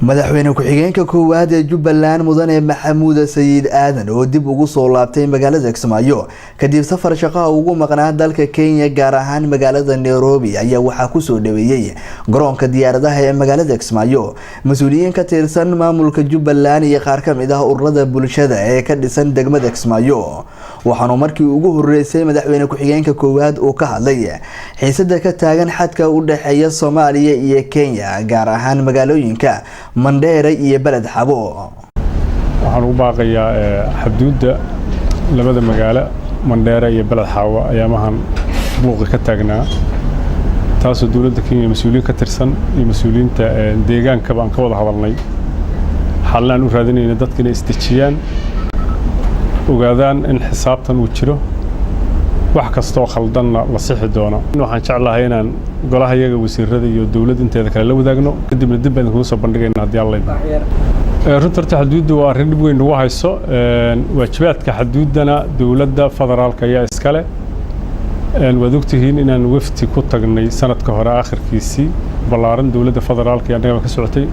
madaxweyne ku-xigeenka koowaad ee Jubbaland mudane Maxamuud Sayid Aadan oo dib ugu soo laabtay magaalada Kismaayo kadib safar shaqo ugu maqnaa dalka Kenya gaar ahaan magaalada Nairobi ayaa waxa ku soo dhaweeyay garoonka diyaaradaha ee magaalada Kismaayo mas'uuliyiin ka tirsan maamulka Jubbaland iyo qaar ka mid ah ururada bulshada ee ka dhisan degmada Kismaayo waxaanu markii ugu horeysay madaxweyne ku-xigeenka koowaad oo ka hadlay xiisada ka taagan xadka u dhaxeeya Soomaaliya iyo Kenya gaar ahaan magaalooyinka Mandheera iyo Balad Xabo waxaan u baaqayaa xuduudda labada magaalo Mandheera iyo Balad Xabo ayaamahan buuq ka taagnaa taasoo dawladda Kenya mas'uuliyiin ka tirsan iyo mas'uuliyiinta deegaanka baan ka wada hadalnay xalaan u raadinayna dadka inay isdejiyaan ogaadaan in xisaabtan uu jiro wax kastoo khaldanna la sixi doono waxaan jeclahay inaan golaha iyaga wasiirada iyo dawladda inteeda kale la wadaagno kadibna dib baan ku soo bandhigaynaa hadii alla idmo runtii xuduudda waa arrin dib weyn ugu hayso waajibaadka xuduuddana dawladda federaalka ayaa iskale waad ogtihiin inaan wafti ku tagnay sanadka hore aakhirkiisii ballaaran dawladda federaalka anaga ka socotay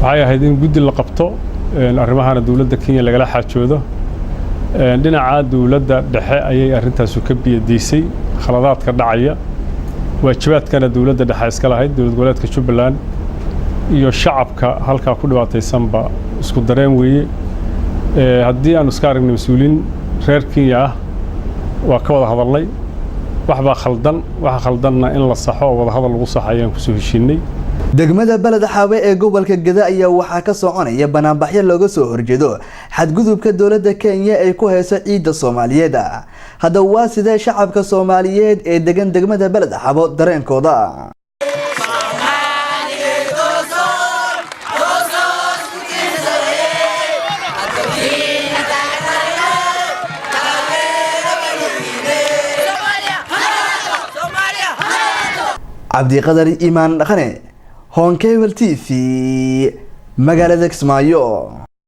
waxay ahayd in guddi la qabto arrimahana dawladda Kenya lagala xaajoodo dhinaca dawladda dhexe ayay arrintaas ka biyadiisay khaladaadka dhacaya waajibaadkana dawladda dhexe iska lahayd dawlad goboleedka Jubbaland iyo shacabka halka ku dhibaataysanba isku dareen weeye haddii aan iska aragnay mas'uuliin reer Kenya ah waa ka wada hadalnay waxba khaldanna in la saxo wada hadal lagu saxayaan ku soo heshiinay degmada Balad Xabo ee gobolka Gada ayaa waxa ka soconaya banaanbaxyo looga soo horjeedo xadgudubka dawladda Kenya ay ku hayso ciidda Soomaaliyeed hadda waa sidee shacabka Soomaaliyeed ee degan degmada Balad Xabo dareenkooda Cabdiqadar Iimaan Dhaqane Hon Cable TV magaalada Kismaayo.